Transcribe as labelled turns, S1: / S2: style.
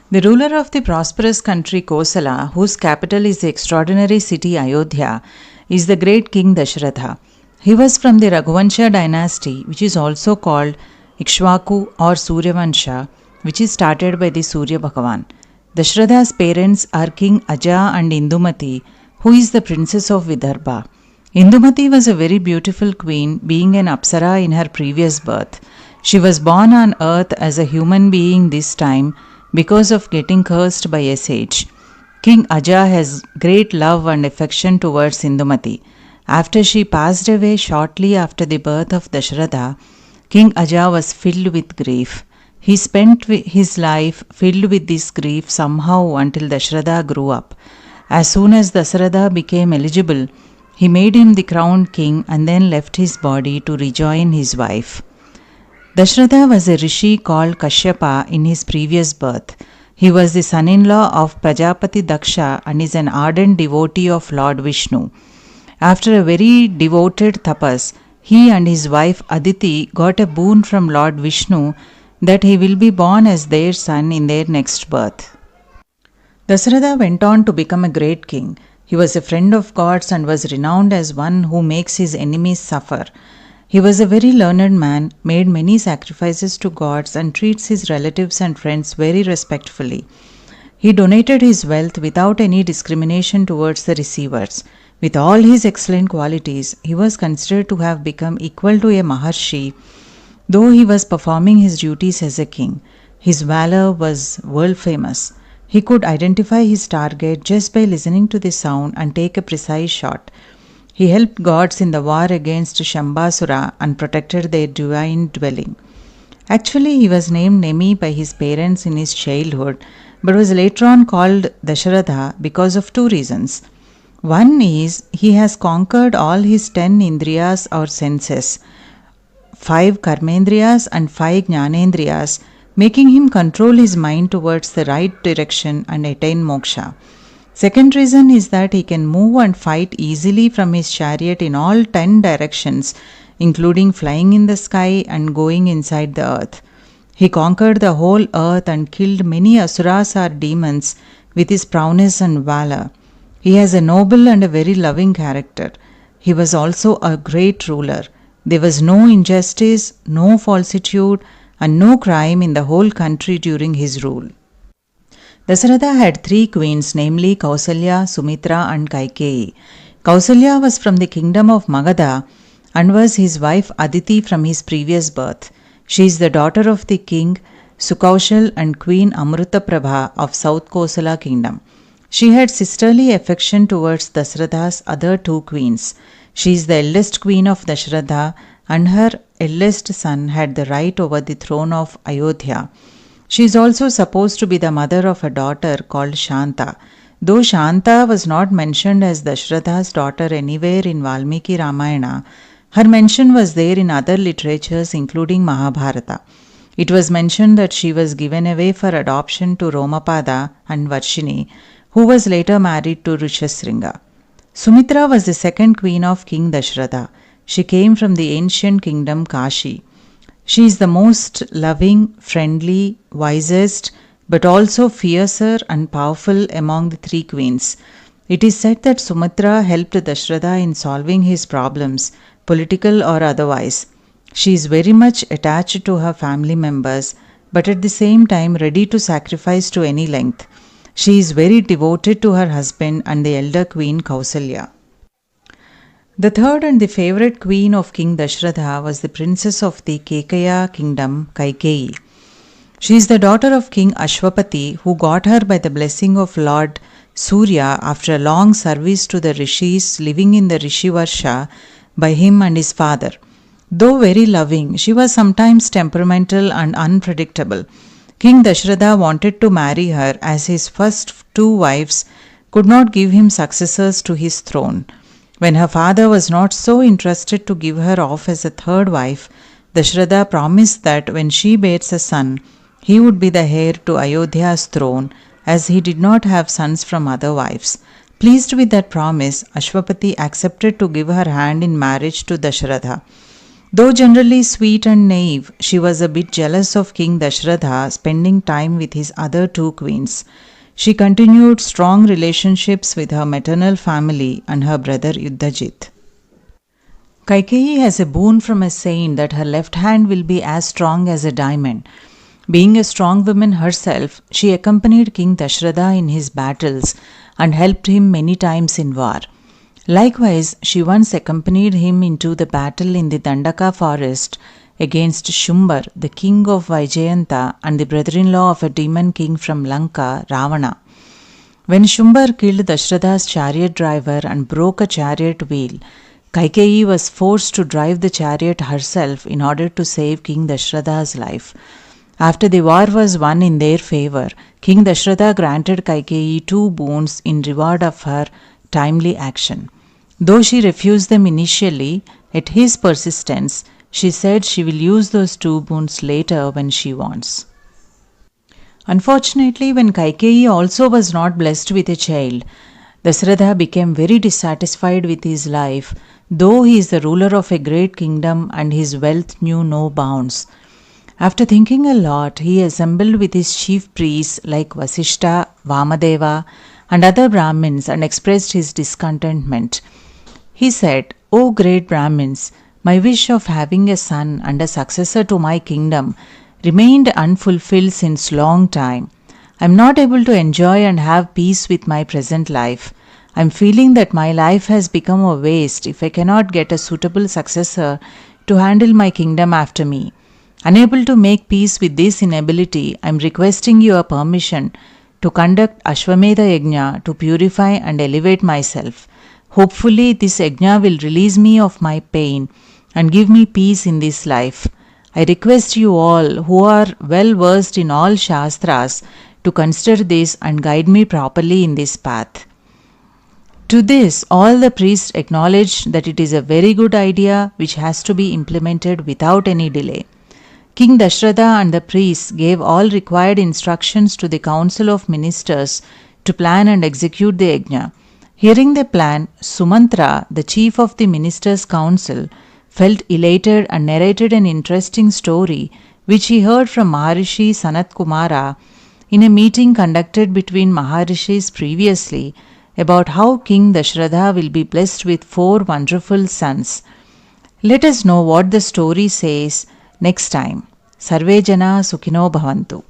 S1: The ruler of the prosperous country Kosala, whose capital is the extraordinary city Ayodhya, is the great king Dashratha. He was from the Raghuvansha dynasty, which is also called Ikshvaku or Suryavansha, which is started by the Surya Bhagavan. Dashratha's parents are King Aja and Indumati, who is the princess of Vidarbha. Indumati was a very beautiful queen, being an Apsara in her previous birth. She was born on earth as a human being this time because of getting cursed by a sage. King Aja has great love and affection towards Indumati. After she passed away shortly after the birth of Dashratha, King Aja was filled with grief. He spent his life filled with this grief somehow until Dashratha grew up. As soon as Dasharatha became eligible, he made him the crowned king and then left his body to rejoin his wife. Dashratha was a rishi called Kashyapa in his previous birth. He was the son-in-law of Prajapati Daksha and is an ardent devotee of Lord Vishnu. After a very devoted tapas, he and his wife Aditi got a boon from Lord Vishnu that he will be born as their son in their next birth. Dasharatha went on to become a great king. He was a friend of gods and was renowned as one who makes his enemies suffer. He was a very learned man, made many sacrifices to gods, and treats his relatives and friends very respectfully. He donated his wealth without any discrimination towards the receivers. With all his excellent qualities, he was considered to have become equal to a Maharshi, though he was performing his duties as a king. His valor was world famous. He could identify his target just by listening to the sound and take a precise shot. He helped gods in the war against Shambhasura and protected their divine dwelling. Actually, he was named Nemi by his parents in his childhood, but was later on called Dasharatha because of two reasons. One is he has conquered all his 10 indriyas or senses, 5 karmendriyas and 5 jnanendriyas, making him control his mind towards the right direction and attain moksha. Second reason is that he can move and fight easily from his chariot in all 10 directions, including flying in the sky and going inside the earth. He conquered the whole earth and killed many asuras or demons with his prowess and valor. He has a noble and a very loving character. He was also a great ruler. There was no injustice, no falsitude, and no crime in the whole country during his rule. Dasharatha had 3 queens, namely Kausalya, Sumitra, and Kaikeyi. Kausalya was from the kingdom of Magadha and was his wife Aditi from his previous birth. She is the daughter of the king Sukaushal and queen Amrutaprabha of South Kosala kingdom. She had sisterly affection towards Dasharatha's other 2 queens. She is the eldest queen of Dasharatha and her eldest son had the right over the throne of Ayodhya. She is also supposed to be the mother of a daughter called Shanta. Though Shanta was not mentioned as Dashratha's daughter anywhere in Valmiki Ramayana, her mention was there in other literatures including Mahabharata. It was mentioned that she was given away for adoption to Romapada and Varshini, who was later married to Rishasringa. Sumitra was the second queen of King Dashratha. She came from the ancient kingdom Kashi. She is the most loving, friendly, wisest, but also fiercer and powerful among the 3 queens. It is said that Sumitra helped Dashratha in solving his problems, political or otherwise. She is very much attached to her family members, but at the same time ready to sacrifice to any length. She is very devoted to her husband and the elder queen Kausalya. The third and the favorite queen of King Dashratha was the princess of the Kekaya kingdom, Kaikeyi. She is the daughter of King Ashwapati, who got her by the blessing of Lord Surya after a long service to the rishis living in the Rishivarsha by him and his father. Though very loving, she was sometimes temperamental and unpredictable. King Dashratha wanted to marry her as his first 2 wives could not give him successors to his throne. When her father was not so interested to give her off as a 3rd wife, Dashratha promised that when she bears a son, he would be the heir to Ayodhya's throne, as he did not have sons from other wives. Pleased with that promise, Ashwapati accepted to give her hand in marriage to Dasharatha. Though generally sweet and naive, she was a bit jealous of King Dashratha spending time with his other two queens. She continued strong relationships with her maternal family and her brother Yuddhajit. Kaikeyi has a boon from a saint that her left hand will be as strong as a diamond. Being a strong woman herself, she accompanied King Dashratha in his battles and helped him many times in war. Likewise, she once accompanied him into the battle in the Dandaka forest against Shumbar, the king of Vaijayanta and the brother-in-law of a demon king from Lanka, Ravana. When Shumbar killed Dashratha's chariot driver and broke a chariot wheel, Kaikeyi was forced to drive the chariot herself in order to save King Dashratha's life. After the war was won in their favor, King Dashratha granted Kaikeyi two boons in reward of her timely action. Though she refused them initially, at his persistence, she said she will use those two boons later when she wants. Unfortunately, when Kaikeyi also was not blessed with a child, Dasharatha became very dissatisfied with his life, though he is the ruler of a great kingdom and his wealth knew no bounds. After thinking a lot, he assembled with his chief priests like Vasishta, Vamadeva, and other Brahmins and expressed his discontentment. He said, "O great Brahmins, my wish of having a son and a successor to my kingdom remained unfulfilled since long time. I am not able to enjoy and have peace with my present life. I am feeling that my life has become a waste if I cannot get a suitable successor to handle my kingdom after me. Unable to make peace with this inability, I am requesting your permission to conduct Ashwamedha Yajna to purify and elevate myself. Hopefully, this yajna will release me of my pain and give me peace in this life. I request you all who are well versed in all Shastras to consider this and guide me properly in this path." To this, all the priests acknowledged that it is a very good idea which has to be implemented without any delay. King Dashratha and the priests gave all required instructions to the council of ministers to plan and execute the yajna. Hearing the plan, Sumantra, the chief of the ministers' council, felt elated and narrated an interesting story which he heard from Maharishi Sanat Kumara in a meeting conducted between Maharishis previously about how King Dashratha will be blessed with 4 wonderful sons. Let us know what the story says next time. Sarve Jana Sukhino Bhavantu.